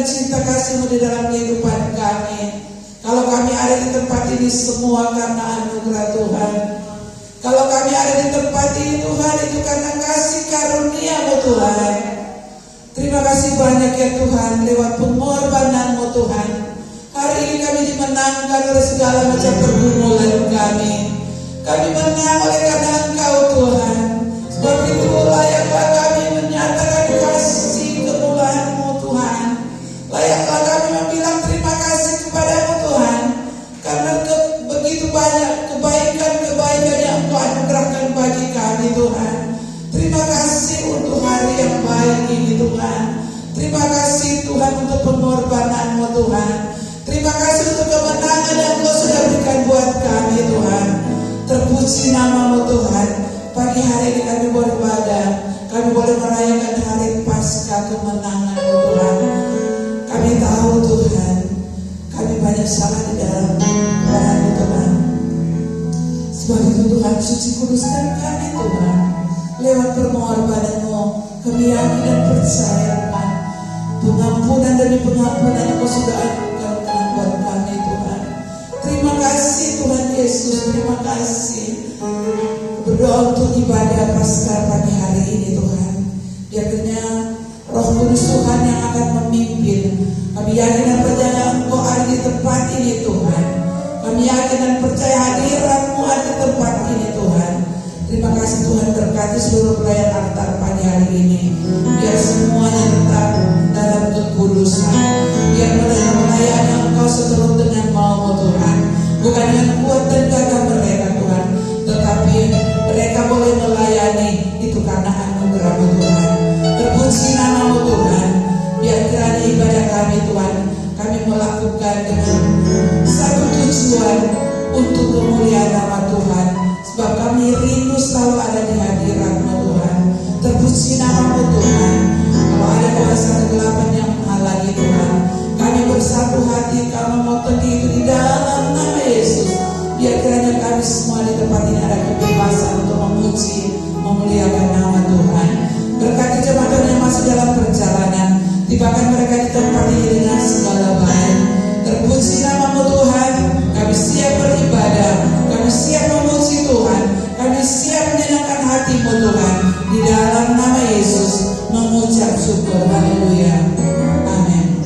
dan cinta kasih-Mu di dalam kehidupan kami. Kalau kami ada di tempat ini semua karena anugerah Tuhan. Kalau kami ada di tempat ini Tuhan, itu karena kasih karunia-Mu Tuhan. Terima kasih banyak ya Tuhan, lewat pengorbanan-Mu Tuhan. Hari ini kami dimenangkan oleh segala macam pergumulan kami. Kami menang oleh karena Engkau Tuhan. Sebab itu layaklah kami menyatakan kasih kemurahan-Mu Tuhan. Layaklah kami membilang terima kasih kepada-Mu Tuhan. Karena begitu banyak kebaikan-kebaikan yang Engkau anugerahkan bagi kami Tuhan. Terima kasih untuk hari yang baik ini Tuhan. Terima kasih Tuhan untuk pengorbanan-Mu Tuhan. Terima kasih untuk kemenangan yang Engkau sudah berikan buat kami Tuhan. Terpuji nama-Mu Tuhan. Pagi hari ini kami beribadah, kami boleh merayakan hari Paskah kemenangan-Mu Tuhan. Kami tahu Tuhan, kami banyak salah di dalam kepada-Mu Tuhan. Sebab itu Tuhan, suci kuduskan kami Tuhan. Lewat pengorbanan-Mu, kami yakin dan percaya Tuhan, pengampunan demi pengampunan yang Kau sudah anugerahkan buat kami Tuhan. Terima kasih Tuhan Yesus, terima kasih. Berdoa untuk ibadah Paskah pagi hari ini Tuhan. Biarnya Roh Kudus Tuhan yang akan memimpin. Kami yakin dan percaya Engkau ada di tempat ini Tuhan. Kami yakin dan percaya hadirat-Mu ada di tempat ini Tuhan. Terima kasih Tuhan, berkati seluruh pelayan altar pagi hari ini. Biar semuanya tetap dalam kekudusan. Biar mereka melayani Engkau seturut dengan mau-Mu Tuhan. Bukan dengan kuat dan gagah mereka Tuhan, tetapi mereka boleh melayani itu karena anugerah-Mu Tuhan. Terpuji nama-Mu Tuhan. Biar kiranya ibadah kami Tuhan, kami melakukan dengan satu tujuan untuk kemuliaan nama Tuhan. Sebab kami rindu selalu ada di hadirat-Mu Tuhan. Terpuji nama-Mu Tuhan. Kalau ada kuasa kegelapan yang menghalangi Tuhan, kami bersatu hati, kami mau pergi itu di dalam nama Yesus. Biar kiranya kami semua di tempat ini ada kebebasan untuk memuji, memuliakan nama Tuhan. Berkati jemaat yang masih dalam perjalanan, tibakan mereka di tempat ini dengan segala baik. Terpuji nama-Mu Tuhan. Kami siap beribadah, kami siap memuji Tuhan, kami siap menyenangkan hati-Mu Tuhan. Di dalam nama Yesus mengucap syukur. Haleluya. Amin.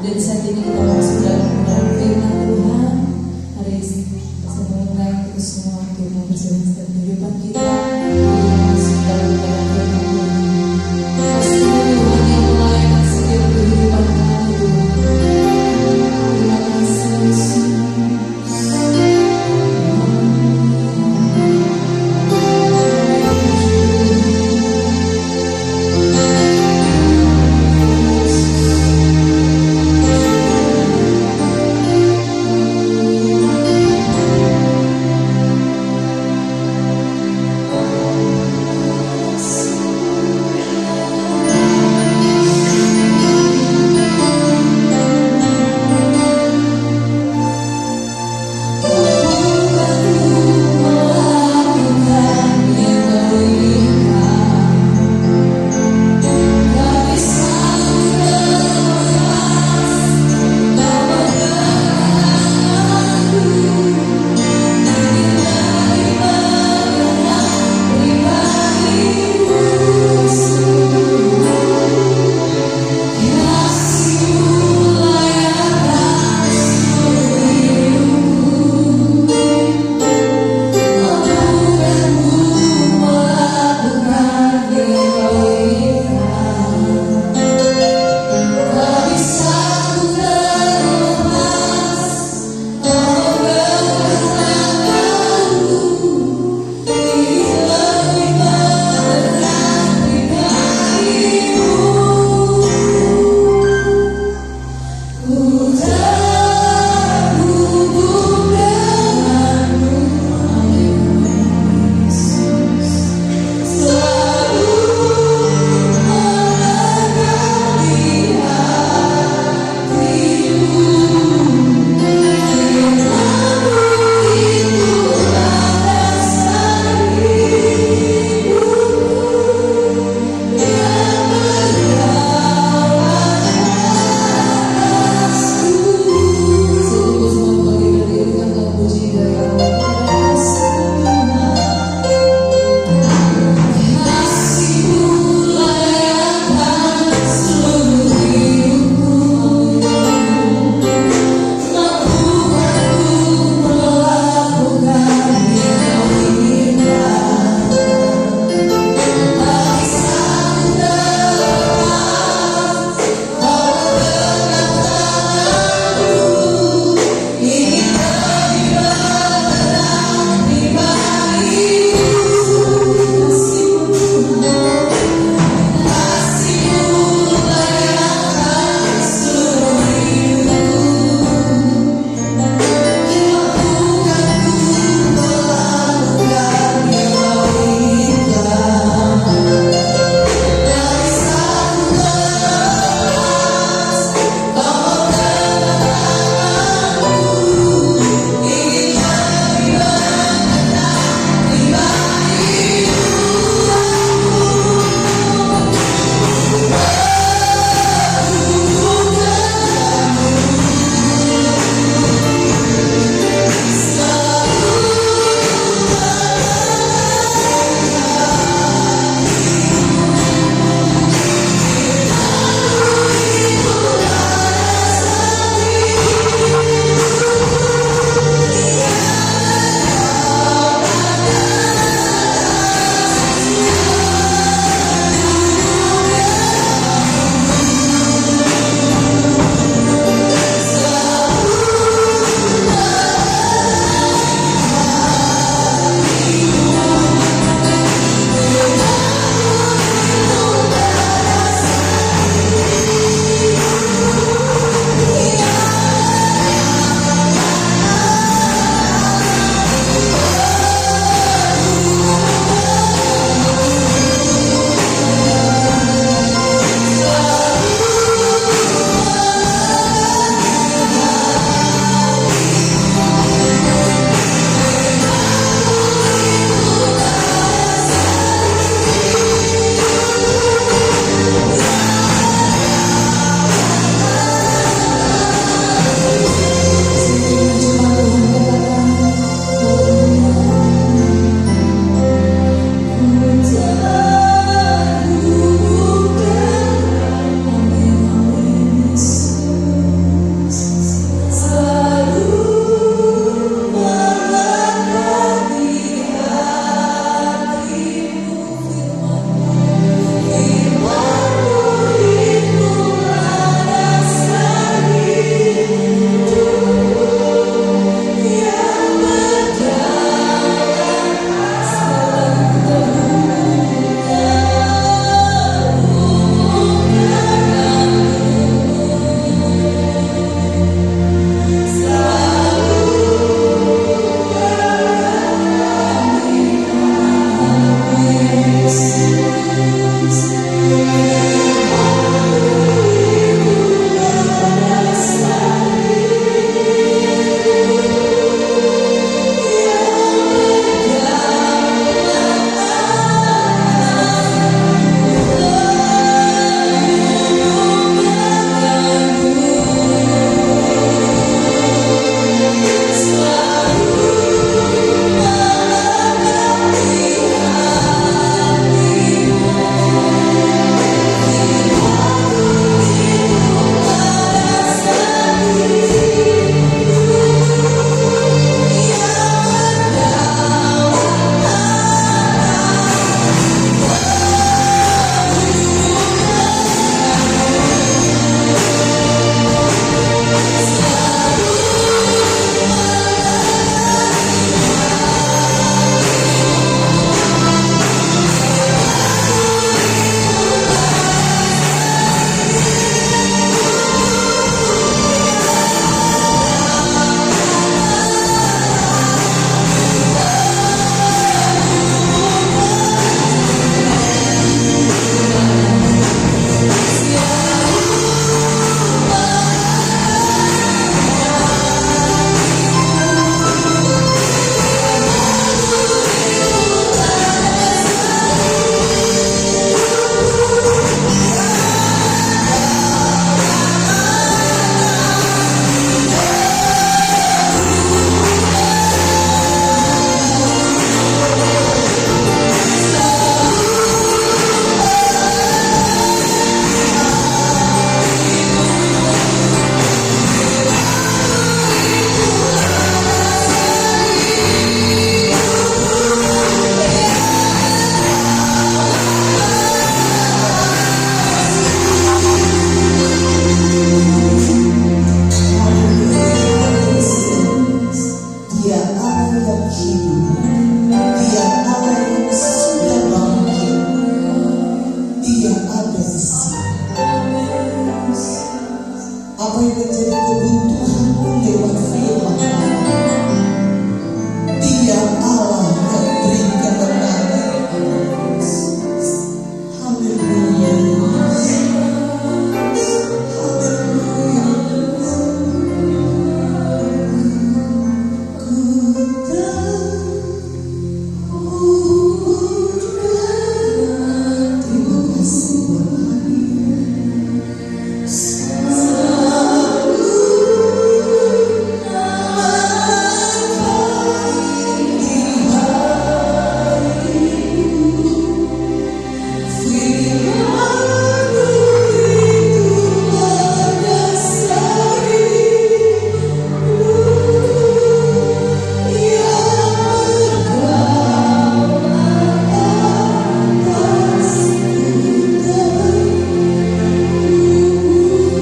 Dan saat ini kita masuk dalam firman Tuhan. Hari semoga itu semua Tuhan bersama setiap kehidupan kita. Masuk dalam firman Tuhan. Pasti Tuhan yang melayani setiap kehidupan kami Tuhan. Terima kasih Yesus. menjadi kebutuhanmu lewat firman. Dia Allah yang beri kemenangan. Haleluya. Haleluya. Terima kasih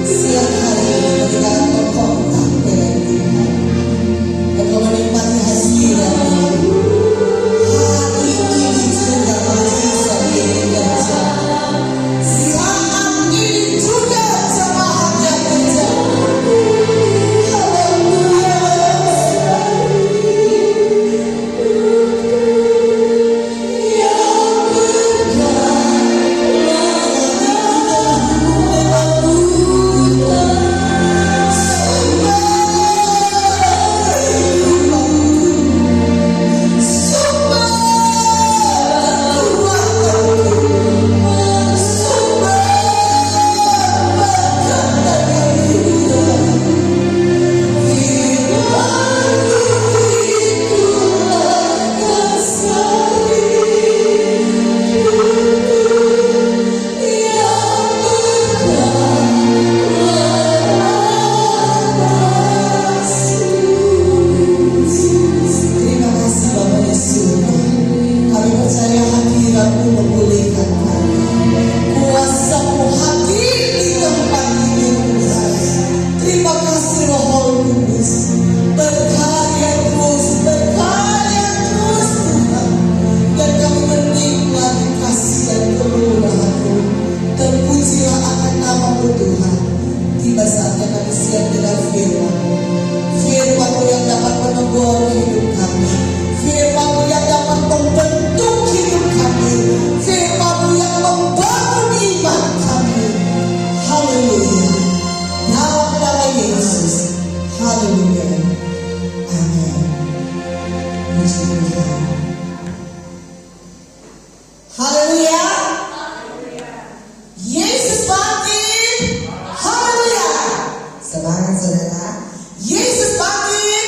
siang hari ini ketika engkau kontak dengan Tuhan, engkau menikmati hadiratnya. Hari ini juga masih sambil kerja. Saat ini juga jemaatnya kerja. Haleluya. Terima kasih Bapa di surga. Kami percaya hadirat-Mu memulihkan kami. Kuasa-Mu hadir di tempat ini Tuhan. Terima kasih Roh Kudus. Berkarya terus Tuhan. Dan kami menikmati kasih dan kemurahan-Mu. Terpujilah akan nama-Mu Tuhan. Tiba saatnya kami siap dengan firman. Firman-Mu yang dapat menegur hidup kami. Firman-Mu yang dapat membentuk hidup kami. Firman-Mu yang membangun iman kami. Haleluya. Dalam nama Yesus. Haleluya. Amin. Puji Tuhan. Haleluya. Yesus bangkit. Haleluya. Semangat saudara. Yesus bangkit.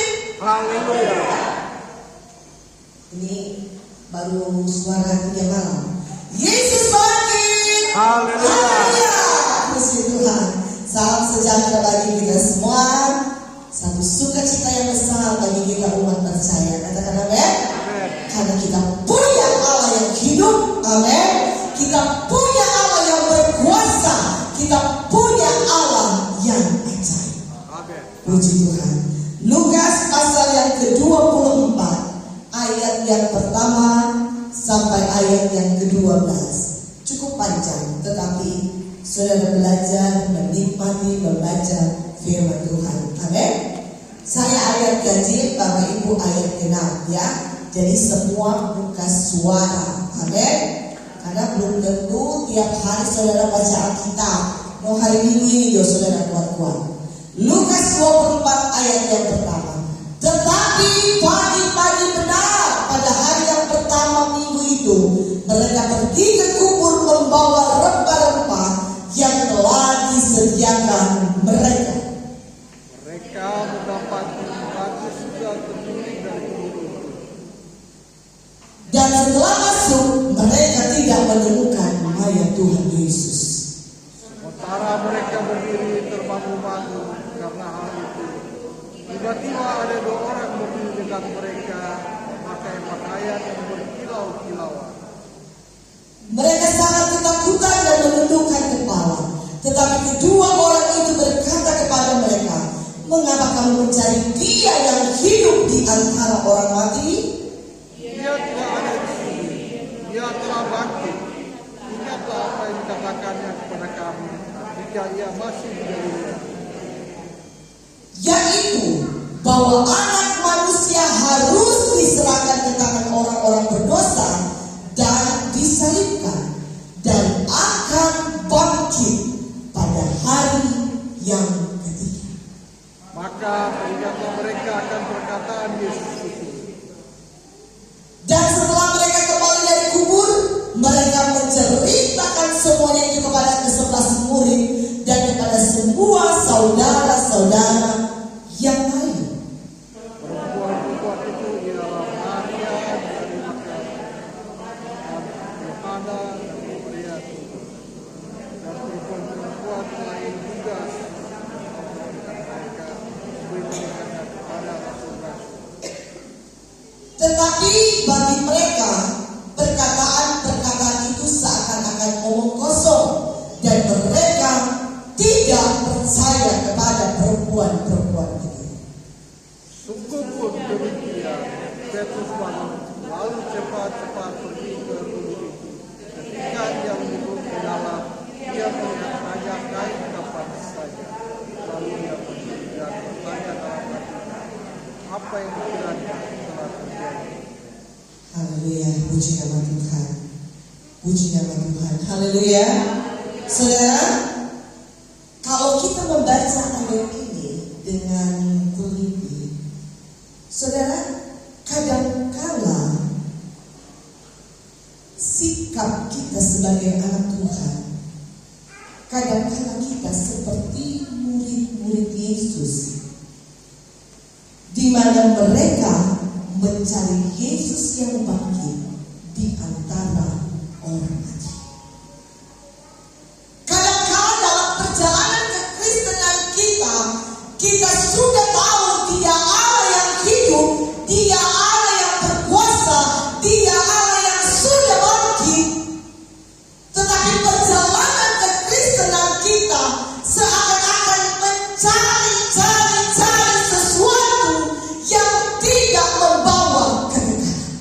Ini baru suara 3 malam. Yesus bangkit. Haleluya. Puji Tuhan. Salam sejahtera bagi kita semua. Satu sukacita yang besar bagi kita umat percaya. Katakan amin. Karena kita punya Allah yang hidup. Amin. Kita punya Allah yang berkuasa. Kita punya Allah yang ajaib. Puji Tuhan. Lukas pasal yang ke-24 ayat yang pertama sampai ayat yang ke-12. Cukup panjang, tetapi saudara belajar menikmati membaca firman Tuhan. Amin. Saya ayat ganjil, Bapak Ibu ayat genap ya. Jadi semua buka suara. Amin. Karena belum tentu tiap hari saudara baca Alkitab. Mau hari Minggu ini yo saudara kuat-kuat. Lukas 24 ayat yang pertama. Tetapi pagi-pagi benar pada hari yang pertama minggu itu, mereka pergi ke kubur membawa rempah-rempah yang telah disediakan mereka. Mereka mendapati batu sudah terbunuh dari kubur. Dan setelah masuk, mereka tidak menemukan mayat Tuhan Yesus. Sementara mereka berdiri termangu-mangu karena hal itu, tiba-tiba ada 2 orang berdiri dekat mereka, pakai pakaian yang berkilau-kilauan. Mereka sangat ketakutan dan menundukkan kepala. Tetapi kedua orang itu berkata kepada mereka, "Mengapa kamu mencari Dia yang hidup di antara orang mati? Dia tidak ada di sini. Dia telah bangkit. Ingatlah apa yang dikatakannya kepada kami jika ia masih di Galilea." bahwa anak manusia harus diserahkan ke tangan orang-orang berdosa dan disalibkan dan akan bangkit pada hari yang ketiga. Maka ingatlah mereka akan perkataan Yesus itu. Dan setelah mereka kembali dari kubur, mereka menceritakan semuanya itu kepada ke-11 murid dan kepada semua saudara-saudara yang lain. Perempuan-perempuan itu ialah Maria dari Magdala, Yohana dan Maria dan perempuan-perempuan lain juga mereka memberitakan kepada rasul-rasul. Tetapi bagi mereka perkataan-perkataan itu seakan-akan omong kosong dan mereka tidak percaya kepada perempuan-perempuan itu. Sungguh pun demikian, Petrus bangun lalu cepat-cepat pergi ke gunung itu. Ketika ia duduk di dalam, ia melihat hanya kain kafan saja. Lalu ia pergi dan bertanya dalam hatinya, apa yang dikiranya telah terjadi. Haleluya, puji nama Tuhan. Puji nama Tuhan. Haleluya. Saudara, kalau kita membaca ayat ini dengan teliti, saudara, kadangkala sikap kita sebagai anak Tuhan, kadangkala kita seperti murid-murid Yesus, di mana mereka mencari Yesus yang bangkit di antara orang mati. Kadang-kadang dalam perjalanan kekristenan kita sudah tahu Dia Allah yang hidup, Dia Allah yang berkuasa, Dia Allah yang sudah bangkit. Tetapi perjalanan kekristenan kita seakan-akan mencari sesuatu yang tidak membawa kekekalan.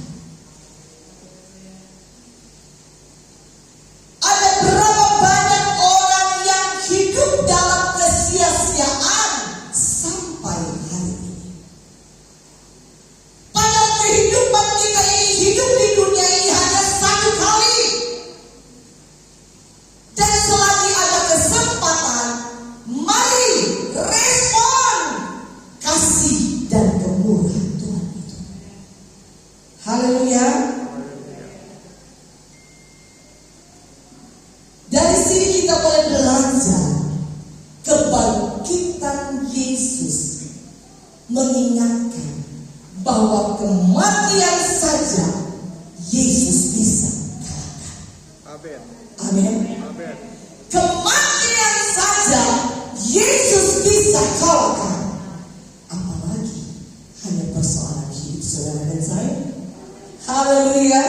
Ada berapa banyak orang yang hidup dalam kesia-siaan sampai hari ini. Padahal kehidupan kita ini, hidup di dunia ini hanya satu kali. Dan selagi ada kesempatan, mari respon kasih dan kemurahan Tuhan itu. Haleluya. Dari sini kita boleh belajar kebangkitan Yesus, mengingatkan bahwa kematian saja Yesus bisa kalahkan. Amin. Amin. Amin. Kematian saja Yesus bisa kalahkan. Apalagi hanya persoalan hidup saudara dan saya. Haleluya.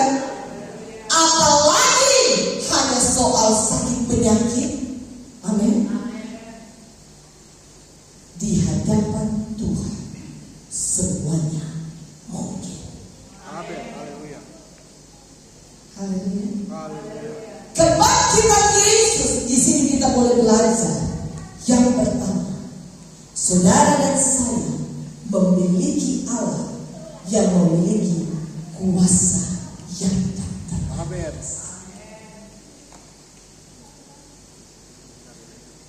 Apalagi hanya soal sakit penyakit. Amin. Di hadapan Tuhan semuanya mungkin. Amin. Haleluya. Haleluya. Haleluya. Kebangkitan Yesus, di sini kita boleh belajar. Yang pertama, saudara dan saya memiliki Allah yang memiliki kuasa yang tak terbatas. Amin.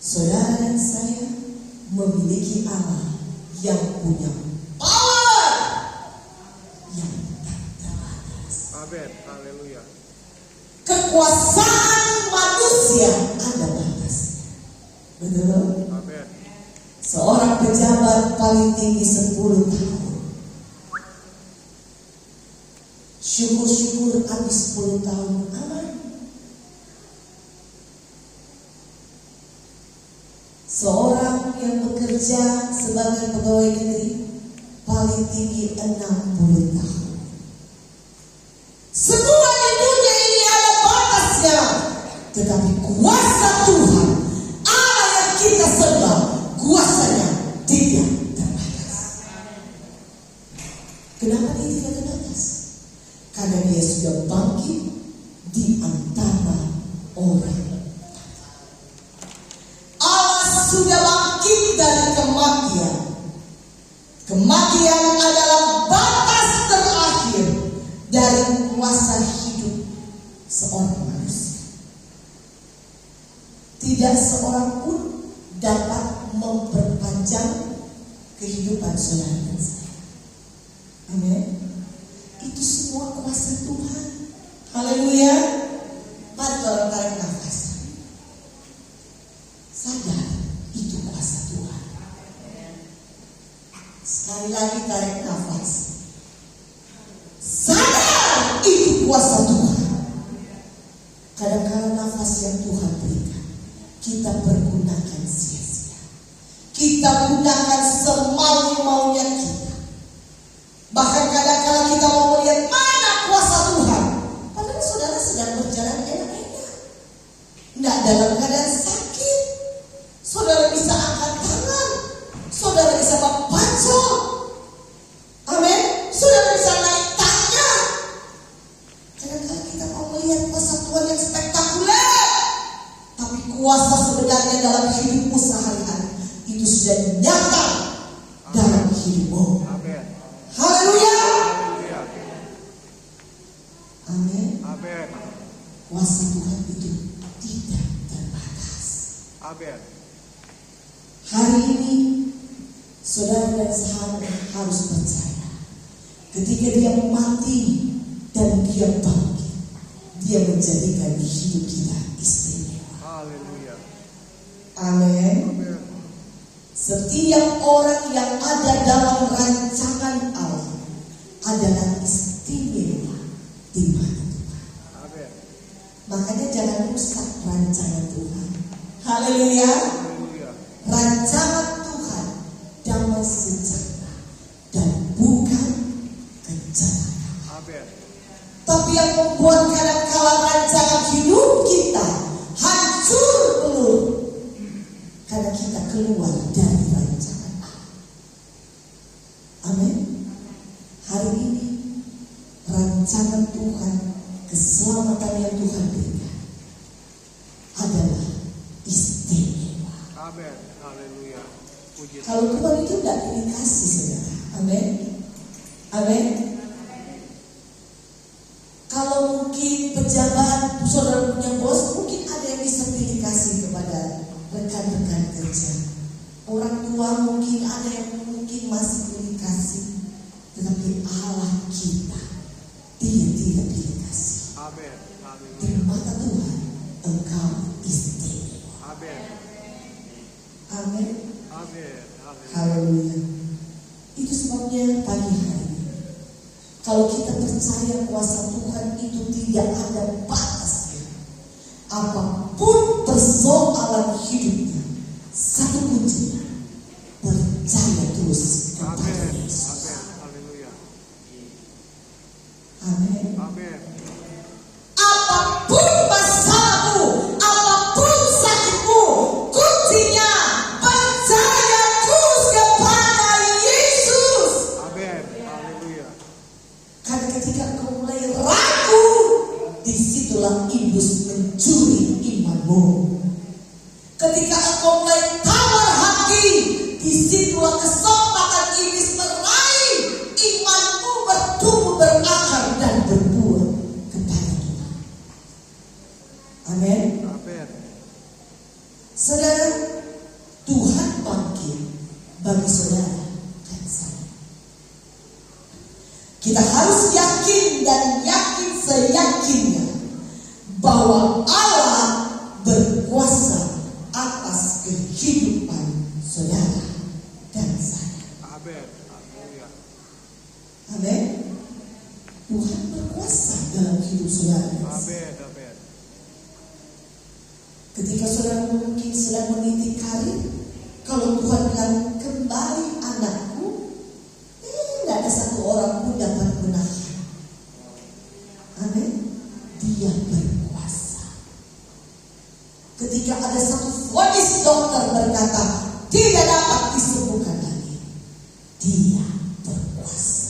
Saudara dan saya memiliki Allah yang punya power yang tak terbatas. Amin. Haleluya. Kekuasaan manusia ada batasnya. Betul? Amin. Seorang pejabat paling tinggi 10 tahun. Syukur-syukur habis 10 tahun aman. Seorang yang bekerja sebagai pegawai negeri paling tinggi 60 tahun. Semua di dunia ini ada batasnya. Tetapi kuasa Tuhan, Allah yang kita sembah, kuasanya tidak terbatas. Kenapa dia tidak terbatas? Karena dia sudah bangkit di antara orang. Allah sudah bangkit dari kematian. Kematian adalah batas terakhir dari kuasa hidup seorang manusia. Tidak seorang pun dapat memperpanjang kehidupan saudara dan saya. Amin. Itu semua kuasa Tuhan. Haleluya. Mari tolong tarik nafas. Sadar itu kuasa Tuhan. Sekali lagi tarik nafas. Sadar itu kuasa Tuhan. Kadang-kadang nafas yang Tuhan berikan kita pergunakan sia-sia. Kita gunakan semau-maunya kita. Bahkan kadang-kadang kita mau melihat mana kuasa Tuhan, padahal saudara sedang berjalan enak-enak, tidak dalam keadaan sakit. Saudara bisa angkat tangan, saudara bisa membacok, amin. Saudara bisa naik tangga. Kadang-kadang kita mau melihat kuasa Tuhan yang spektakuler, tapi kuasa sebenarnya dalam hidupmu sehari-hari itu sudah nyata dalam hidupmu. Amin. Haleluya. Haleluya. Amin. Amin. Kuasa Tuhan itu tidak terbatas. Amin. Hari ini saudara dan sahabat harus percaya, ketika dia mati dan dia bangkit, dia menjadikan hidup kita istimewa. Haleluya. Amin. Amin. Setiap orang yang ada dalam rancangan Allah adalah istimewa di mata Tuhan. Amin. Makanya jangan rusak rancangan Tuhan. Haleluya. Haleluya. Rancangan Tuhan damai sejahtera dan bukan kecelakaan. Amin. Tapi yang membuat kadang-kala rancangan hidup kita hancur pelur karena kita keluar dari rancangan Allah. Amin. Hari ini rancangan Tuhan, keselamatan yang Tuhan berikan adalah istimewa. Amin. Haleluya. Puji Tuhan. Kalau Tuhan itu tidak pilih kasih, saudara. Amin. Amin. Kalau mungkin pejabat, saudara punya bos, mungkin ada yang bisa pilih kasih kepada rekan-rekan kerja. Orang tua mungkin ada yang mungkin masih pilih kasih, tetapi Allah kita, Dia tidak pilih kasih. Amin. Di Haleluya. mata Tuhan, engkau istimewa. Amin. Amin. Amin. Haleluya. Haleluya. Itu sebabnya pagi hari ini, kalau kita percaya kuasa Tuhan itu tidak ada batasnya, apapun persoalan hidupnya, satu kuncinya, percaya terus kepada Amin. Yesus. Amin. Haleluya. Amin. Amin. Apapun masalahmu, apapun sakitmu, kuncinya percaya terus kepada Yesus. Amin. Haleluya. Karena ketika kau mulai ragu, disitulah iblis mencuri imanmu. Ketika engkau mulai tawar hati, disitulah kesempatan iblis meraih imanmu bertumbuh, berakar dan berbuah kepada Tuhan. Amin. Amin. Saudara, Tuhan bangkit bagi saudara dan saya. Kita harus yakin dan yakin seyakinnya bahwa Allah berkuasa atas kehidupan saudara dan saya. Amin. Haleluya. Amin. Tuhan berkuasa dalam hidup saudara dan saya. Amin. Amin. Ketika saudara mungkin sedang meniti karir, kalau Tuhan bilang kembali anakku, tidak ada satu orang pun dapat menahan. Amin. Dia berkuasa. Ketika ada satu vonis dokter berkata tidak dapat disembuhkan lagi, Dia berkuasa.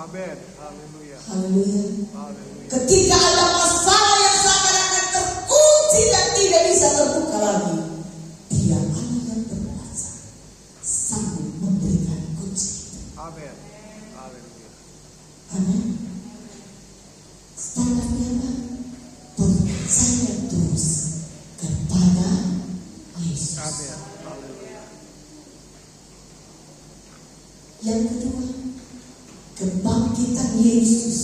Amin. Haleluya. Haleluya. Haleluya. Ketika ada masalah yang seakan-akan terkunci dan tidak bisa terbuka lagi, Dia Allah yang berkuasa sanggup memberikan kunci. Amin. Haleluya. Amin. Standarnya apa? Percaya terus kepada Yesus. Amin. Haleluya. Yang kedua, kebangkitan Yesus.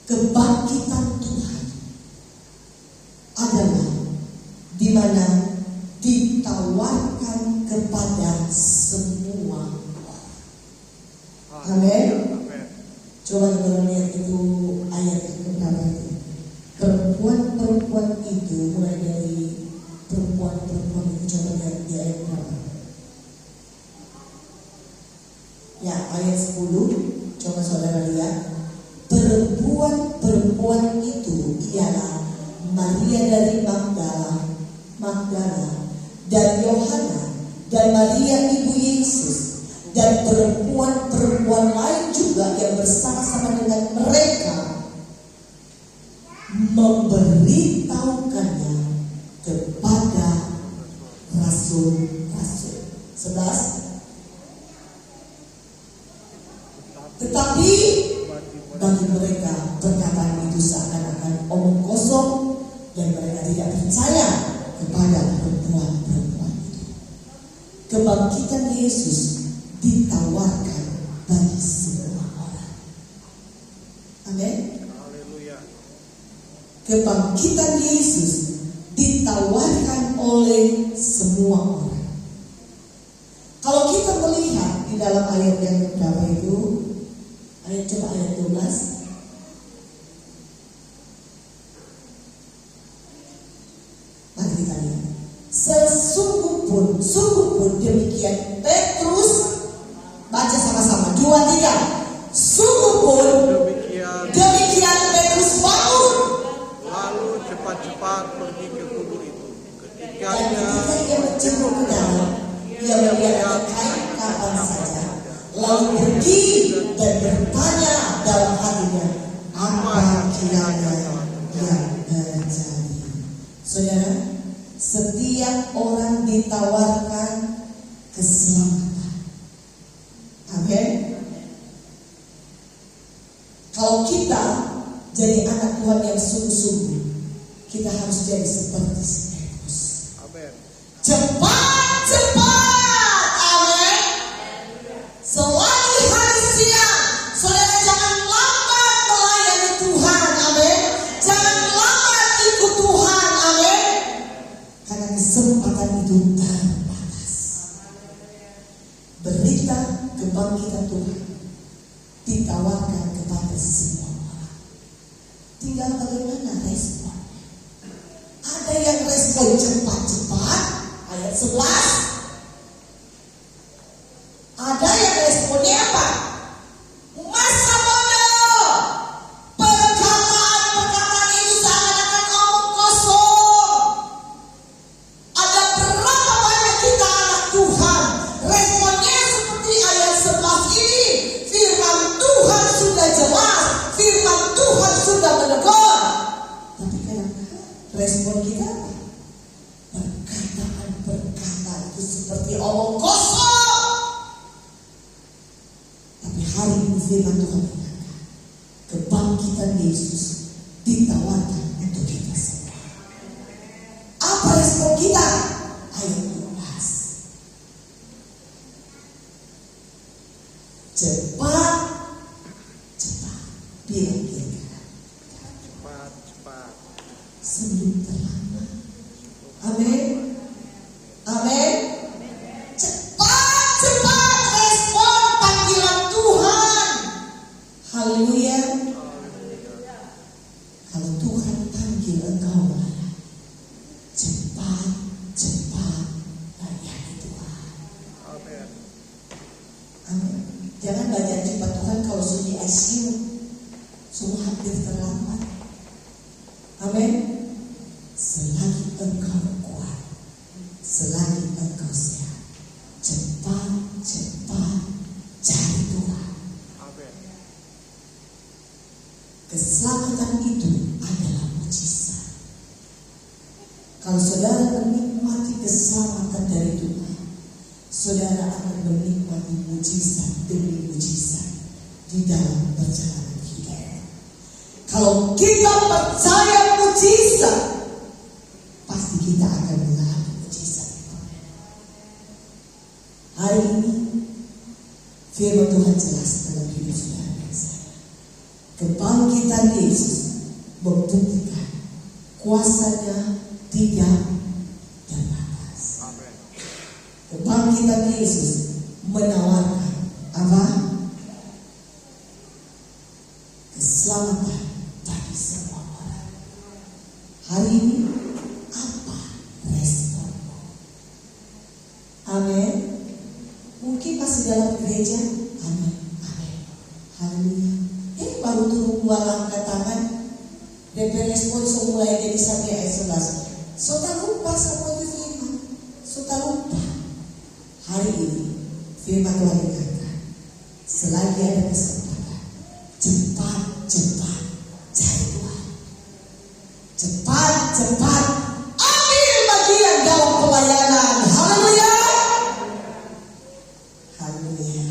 Kebangkitan Tuhan adalah di mana ditawarkan kepada semua orang. Amin. Amin. Coba kita lihat itu ayat yang berapa itu. Perempuan-perempuan itu, mulai dari perempuan-perempuan itu, coba lihat di ayat berapa. Ya, ayat 10. Coba saudara lihat. Perempuan-perempuan itu ialah Maria dari Magdala dan Yohana dan Maria ibu Yesus dan perempuan-perempuan lain juga yang bersama-sama dengan mereka memberitahukannya kepada rasul-rasul. 11. Tetapi bagi mereka perkataan itu seakan-akan omong kosong dan mereka tidak percaya kepada perempuan-perempuan itu. Kebangkitan Yesus ditawarkan bagi semua orang. Amin. Haleluya. Kebangkitan Yesus ditawarkan oleh semua orang. Kalau kita melihat di dalam ayat yang berapa itu, coba ayat 12. Mari kita lihat. Sungguh pun demikian Petrus, baca sama-sama 2, 3. Sungguh pun demikian Petrus bangun, lalu cepat-cepat pergi ke kubur itu. dan ketika ia menjenguk ke dalam, ia melihat kain kapan saja, lalu pergi dan bertanya dalam hatinya, apa kiranya yang terjadi. Saudara, setiap orang ditawarkan keselamatan. Amin. Kalau kita jadi anak Tuhan yang sungguh-sungguh, kita harus jadi seperti Petrus. Amin. Cepat-cepat. Amin. Selagi hari siang, saudara jangan lambat melayani Tuhan. Amin. Jangan lambat ikut Tuhan. Amin. Karena kesempatan itu terbatas. Berita kebangkitan Tuhan ditawarkan kepada semua orang. Tinggal bagaimana respon. Ada yang respon cepat-cepat, ayat 11. Ada yang responnya apa? Masa bodoh. Perkataan itu seakan-akan omong kosong. Ada berapa banyak kita anak Tuhan, responnya seperti ayat 11 ini. Firman Tuhan sudah jelas, firman Tuhan sudah menegur. Tapi kadang-kadang respon kita apa? Perkataan itu seperti omong kosong. Tapi hari ini firman Tuhan mengatakan kebangkitan Yesus ditawarkan untuk kita semua. Apa respon kita? Ayat 12. Cepat, bilang Cepat-cepat. sebelum terlambat. Amin. Amin. Cepat respon panggilan Tuhan. Haleluya. Kalau Tuhan panggil engkau, cepat layani Tuhan. Amin. Amin. Jangan baca cepat Tuhan kalau sudah di ICU, semua hampir terlambat. Amin. Selagi engkau kuat, selagi engkau sehat, cepat cari Tuhan. Amin. Keselamatan itu adalah mujizat. Kalau saudara menikmati keselamatan dari Tuhan, saudara akan menikmati mujizat demi mujizat di dalam perjalanan hidup. Kalau kita percaya mujizat, pasti kita akan mengalami mujizat. Hari ini firman Tuhan jelas dalam hidup saudara dan saya. Kebangkitan Yesus membuktikan kuasanya tidak terbatas. Kebangkitan Yesus menawarkan apa? Keselamatan bagi semua orang. Hari ini apa responmu? Amin. Mungkin masih dalam gereja. Amin. Amin. Haleluya. Baru turun 2 langkah tangan. DP respon mulai jadi sampai isolasi. So tak lupa sama itu firman. So tak lupa. Hari ini firman Tuhan ingatkan, selagi ada kesempatan, cepat cari Tuhan. Cepat ambil bagian dalam pelayanan. Haleluya. Haleluya.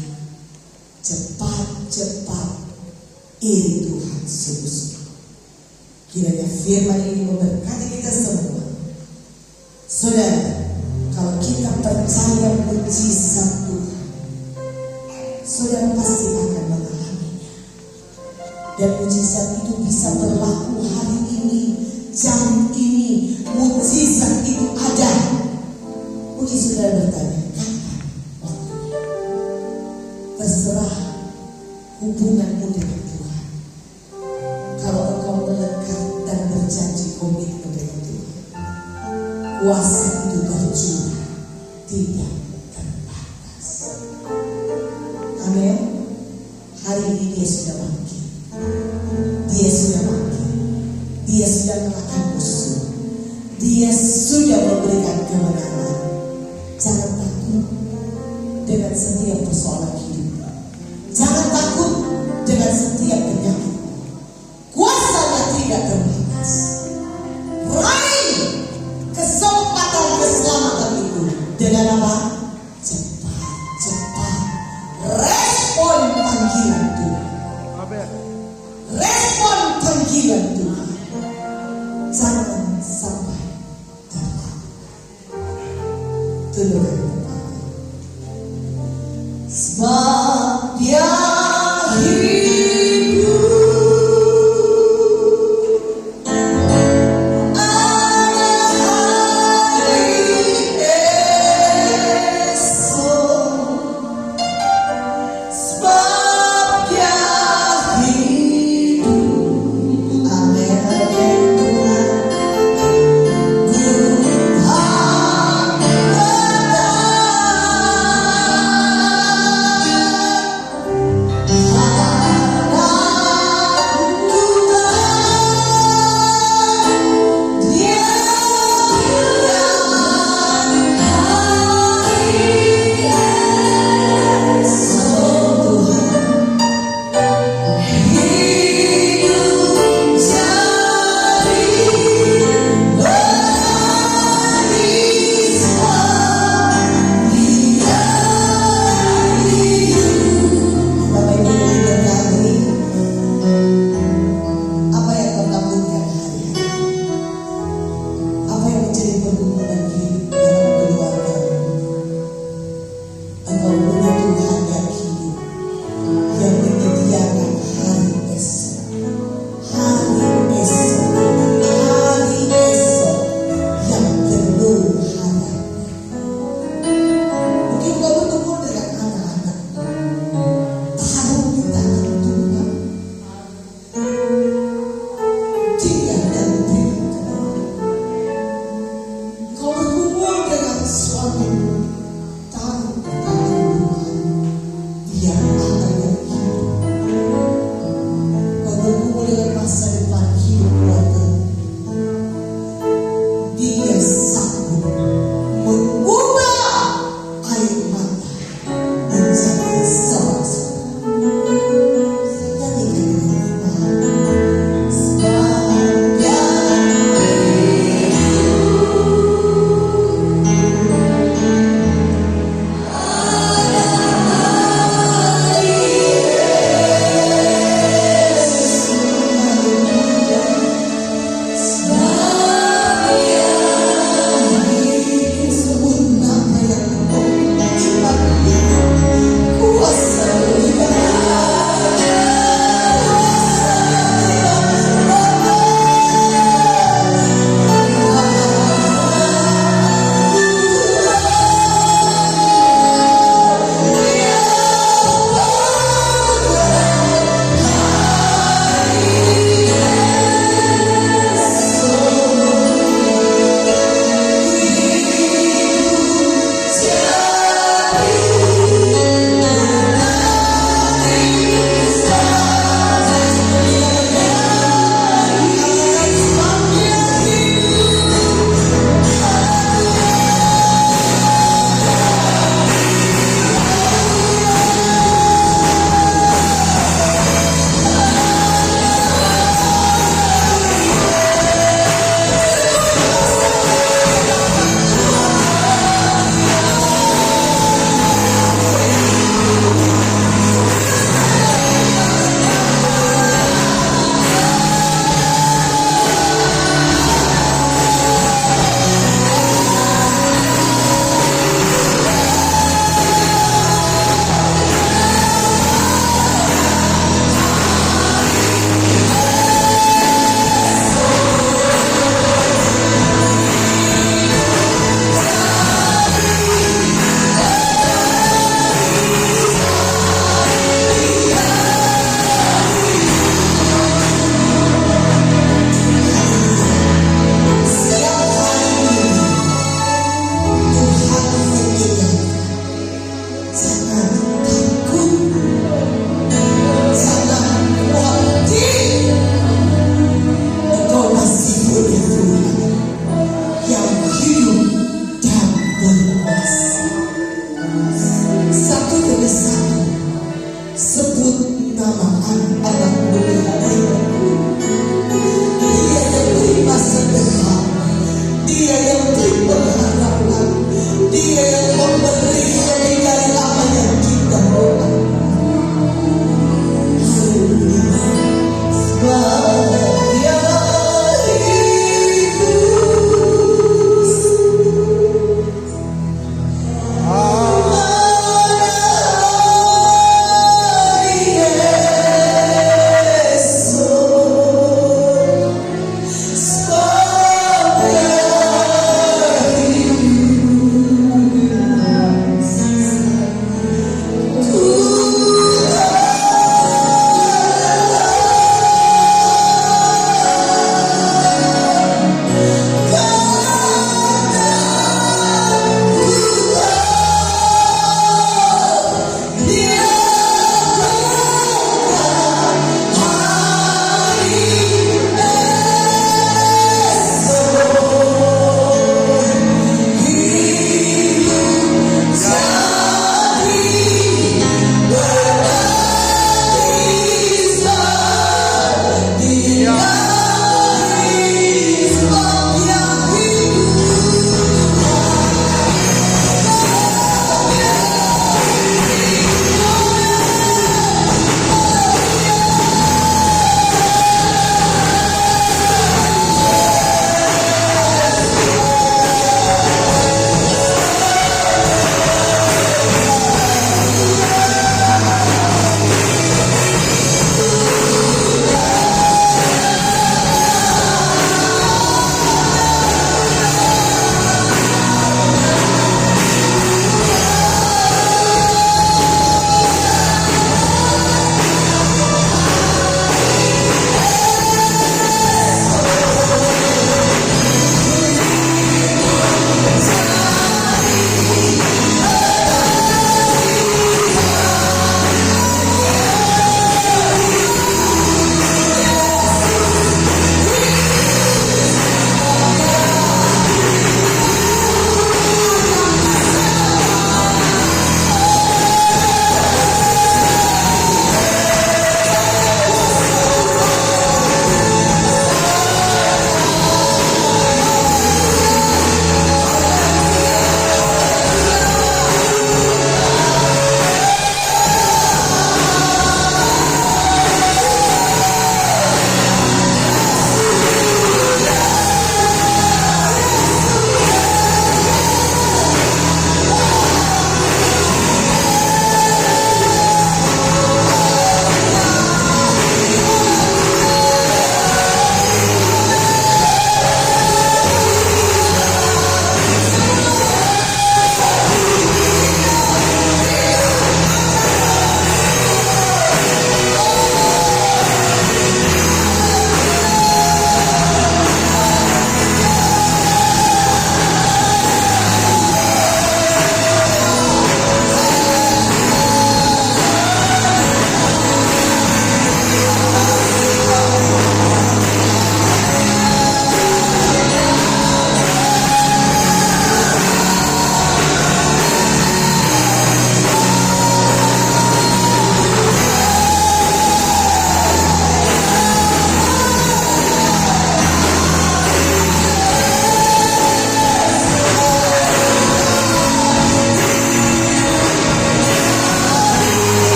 Cepat iri Tuhan sungguh-sungguh. Kiranya firman ini memberkati kita semua. Saudara, kalau kita percaya mujizat Tuhan, saudara pasti akan mengalaminya. Dan mujizat itu bisa berlaku hari ini, jam ini. Mujizat itu ada. Mungkin saudara bertanya, kapan waktunya? Terserah hubunganmu dengan Tuhan. Kalau engkau melekat dan berjanji komitmen dengan Tuhan, kuasa itu berjurah tidak terbatas. Amin. Hari ini dia sudah bangkit. Dia sudah mengalahkan musuh. Dia sudah memberikan kemenangan. Jangan takut dengan setiap persoalan hidup. Jangan takut dengan setiap penyakit. Kuasanya tidak terbatas. Raih kesempatan keselamatan itu dengan apa? Cepat. Respon panggilan Tuhan. Respon panggilan Tuhan. Jangan sampai terlambat. Tundukkan kepala. Sebab Dia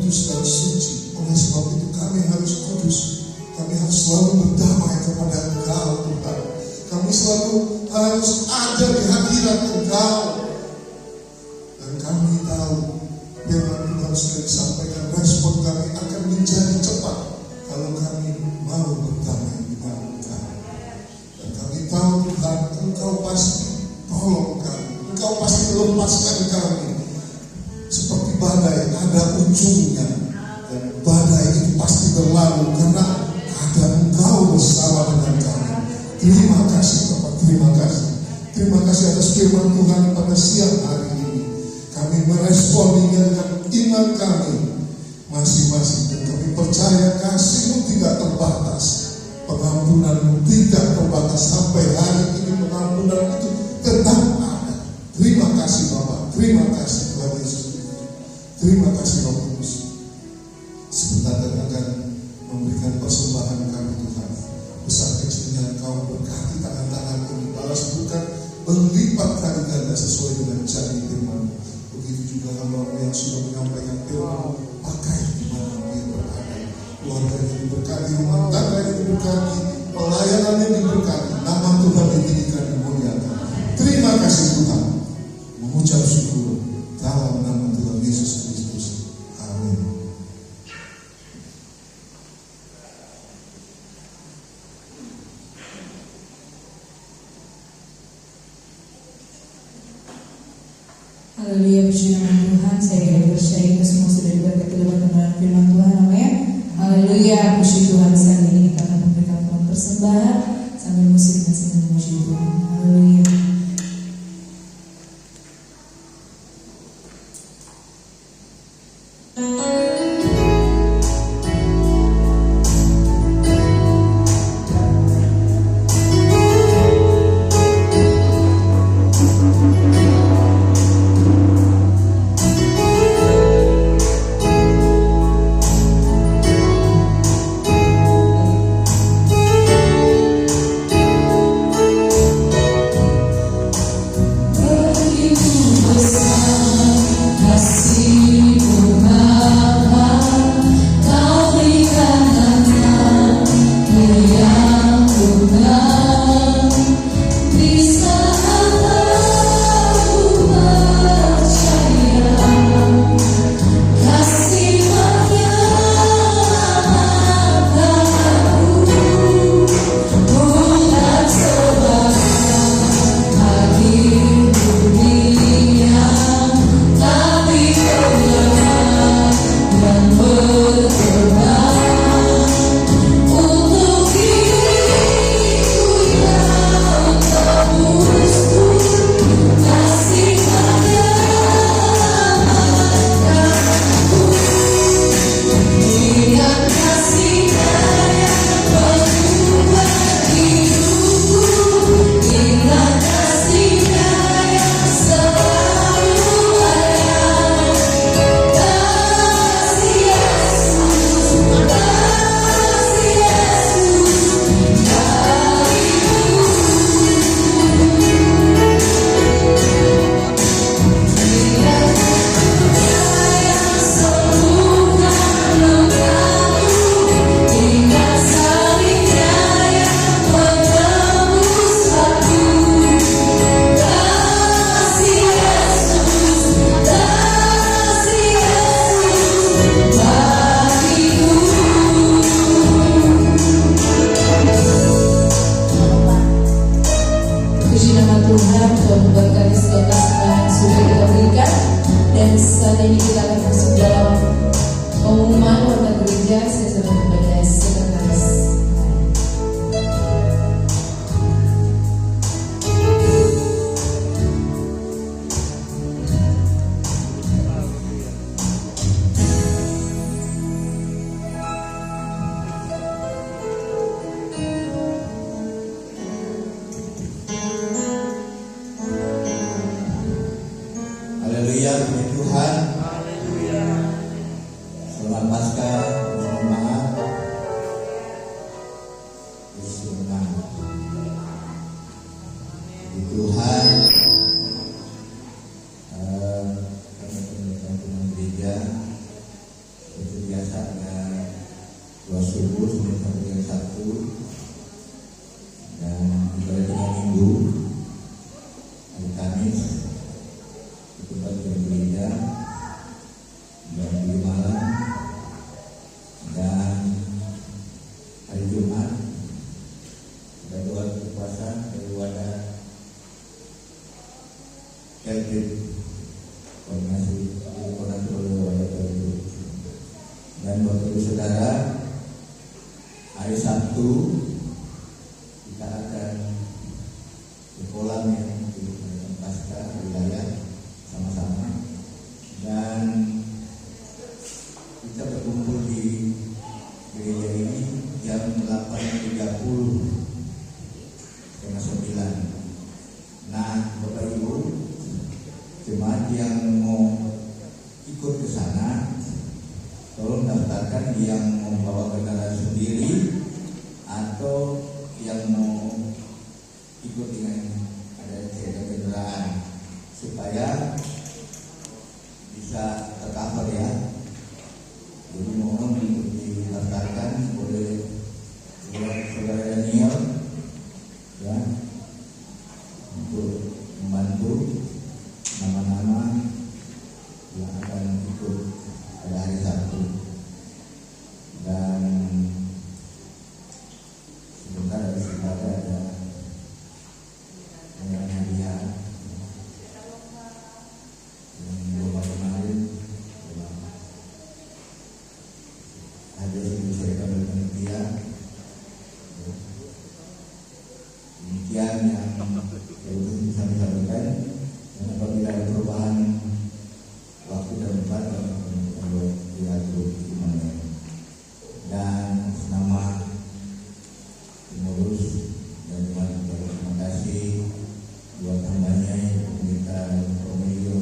kudus dan suci. Oleh sebab itu kami harus kudus. Kami harus selalu berdamai kepada Engkau Tuhan. Kami selalu harus ada di hadirat Engkau. Dan kami tahu firman Tuhan sudah disampaikan, respon kami akan menjadi cepat kalau kami mau berdamai dengan Engkau. Dan kami tahu Tuhan, Engkau pasti tolong kami, Engkau pasti lepaskan kami. Seperti badai ada ujungnya, dan badai itu pasti berlalu karena ada Engkau bersama dengan kami. Terima kasih Bapak, terima kasih. Terima kasih atas firman Tuhan pada siang hari ini. Kami meresponinya dengan iman kami masing-masing, dan kami percaya kasih-Mu tidak terbatas, pengampunan-Mu tidak terbatas. Sampai hari ini pengampunan itu tetap ada. Terima kasih Bapak, terima kasih Tuhan Yesus. Terima kasih Roh Kudus. Sebentar kami akan memberikan persembahan kami Tuhan. Besar kecilnya Engkau berkati tangan-tangan ini, balas bukan berlipat kali ganda sesuai dengan janji firman. Begitu juga hamba yang sudah menyampaikan firman, pakai di mana dia berada. Keluarganya diberkati, rumah tangganya diberkati, pelayanannya diberkati, nama Tuhan ditinggikan, dimuliakan. Terima kasih Tuhan. Mengucap syukur dalam nama Tuhan Yesus Kristus. Amin. Haleluya, puji nama Tuhan. Saya kira percaya kita semua sudah diberkati lewat kebenaran firman Tuhan. Amin. Haleluya, puji Tuhan. Saat ini kita akan memberikan persembahan sambil musik masih memuji Tuhan. Haleluya. Terima subuh sampai dengan Sabtu, dan ibadah 3 minggu hari Kamis itu bagian gereja jam 7 malam, dan hari Jumat ada doa puasa dari wadah Kelvin koordinasi oleh wadah Kelvin. Dan Bapak Ibu Saudara, hari Sabtu kita akan ke kolam yang di Pasca wilayah sama-sama, dan kita berkumpul di gereja ini jam 8.30 setengah 9. Nah, Bapak Ibu jemaat yang mau ikut ke sana, tolong daftarkan yang mau bawa kendaraan sendiri atau yang mau ikut dengan ada kendaraan, supaya bisa tercover ya. Jadi mohon untuk didaftarkan oleh Saudara Daniel ya, untuk membantu nama-nama yang akan ikut pada hari Sabtu. Dan sebentar dari saudara ada hadiah yang belum kemarin ada yang bisa dari panitia. Demikian yang bisa disampaikan, dan apabila ada perubahan waktu dan tempat kalau diatur gimana. Dan nama pengurus dan terima kasih buat hambanya pemerintah Romeo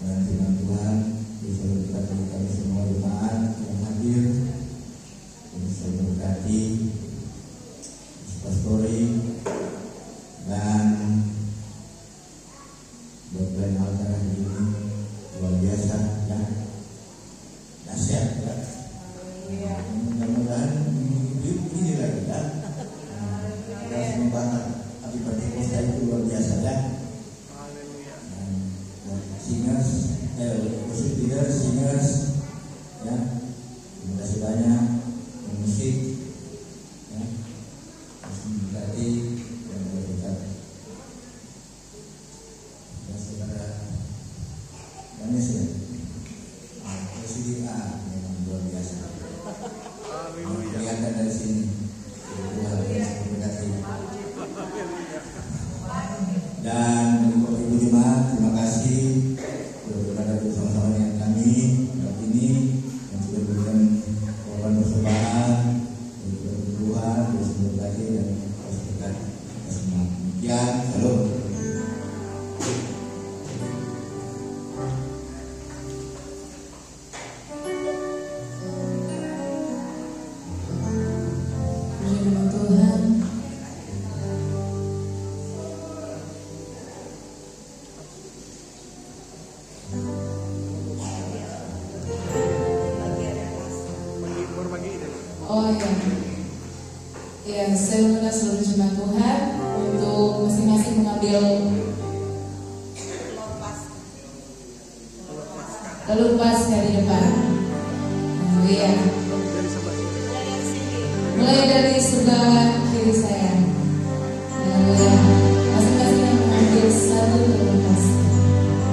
dan firman Tuhan bisa berkati kami semua jemaat yang hadir, bisa berkati pastori dan buat lain hal hari ini luar biasa ya, nasihat ya. Mudah-mudahan ini lagi ya, kita harus membahas tapi Pentekosta itu luar biasa ya. Singers, worship leader, singers ya, terima kasih banyak, musik ya, berkati dan berkat ya saudara Ganes ya, Presiden A memang luar biasa. Kelihatan dari sini. Tuhan Yesus memberkati. Dan untuk Ibu Jemaat, terima kasih sudah berada bersama-sama dengan kami saat ini, yang sudah berikan korban persembahan, dan sudah berdoa, terus memberkati dan terus berkat semua. Demikian, salam. Puji nama Tuhan. Oh ya, ya saya mengundang seluruh jemaat Tuhan untuk masing-masing mengambil telur Paskah di depan. Haleluya. Mulai dari sebelah kiri saya. Haleluya. Masing-masing yang mengambil satu telur Paskah. Haleluya.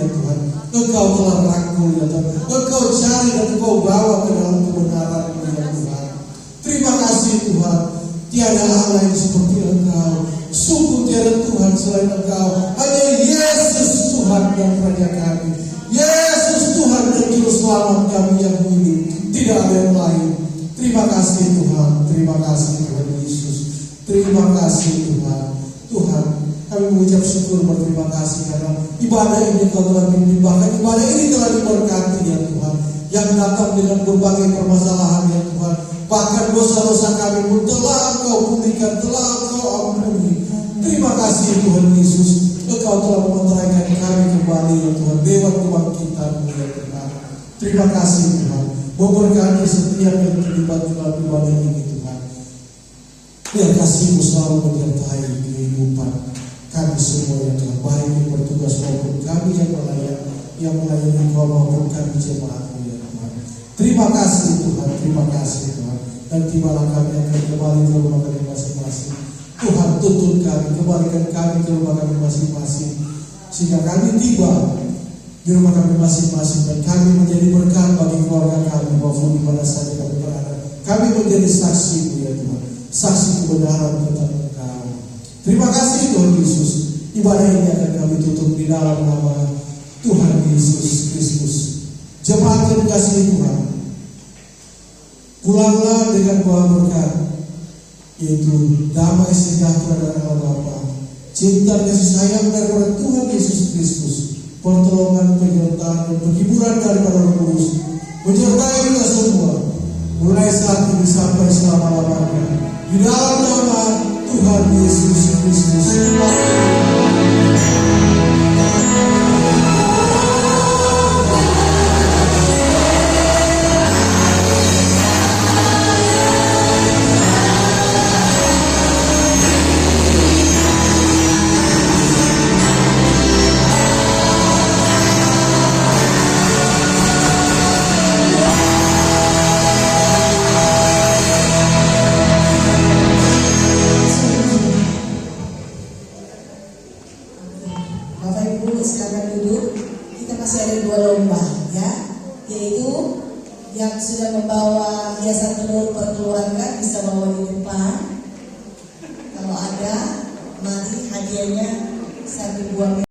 ya Tuhan. Engkau telah rangkul ya Tuhan. Engkau cari dan Engkau bawa ke dalam kebenaran ya Tuhan. Terima kasih Tuhan. Tiada hal lain seperti Engkau. Sungguh tiada Tuhan selain Engkau. Hanya Yesus Tuhan dan Raja kami. Yesus Tuhan dan Juru Selamat kami yang hidup. Tidak ada yang lain. Terima kasih Tuhan. Terima kasih Tuhan Yesus. Terima kasih Tuhan. Tuhan, kami mengucap syukur berterima kasih karena ibadah ini Kau telah pimpin. Bahkan ibadah ini telah diberkati ya Tuhan. Yang datang dengan berbagai permasalahan ya Tuhan. Bahkan dosa-dosa kami pun telah Engkau pulihkan, telah Engkau ampuni. Terima kasih Tuhan Yesus. Engkau telah mementeraikan kami kembali ya Tuhan. Lewat kebangkitan ya Tuhan. Terima kasih Tuhan. Memberkati setiap yang terlibat dalam ibadah ini Tuhan. Biar kasih-Mu selalu menyertai kehidupan kami semua ya Tuhan. Baik yang bertugas maupun kami yang melayani Kau maupun kami jemaat-Mu ya Tuhan. Terima kasih Tuhan. Terima kasih Tuhan. Dan tibalah kami akan kembali ke rumah kami masing-masing. Tuhan tuntun kami, kembalikan kami ke rumah kami masing-masing. Sehingga kami tiba di rumah kami masing-masing dan kami menjadi berkat bagi keluarga kami maupun di mana saja kami berada. Kami menjadi saksi-Mu ya Tuhan. Saksi kebenaran tentang Engkau. Terima kasih Tuhan Yesus. Ibadah ini akan kami tutup di dalam nama Tuhan Yesus Kristus. Jemaat yang dikasihi Tuhan, pulanglah dengan buah berkat, yaitu damai sejahtera dari Allah Bapa, cinta kasih sayang daripada Tuhan Yesus Kristus, pertolongan, penyertaan, dan penghiburan daripada Roh Kudus menyertai kita semua mulai saat ini sampai selama-lamanya. Di dalam nama Tuhan Yesus Kristus. Sekarang duduk, kita masih ada 2 lomba ya, yaitu yang sudah membawa hiasan telur per keluarga bisa bawa di depan. Kalau ada, mari hadiahnya 1 buah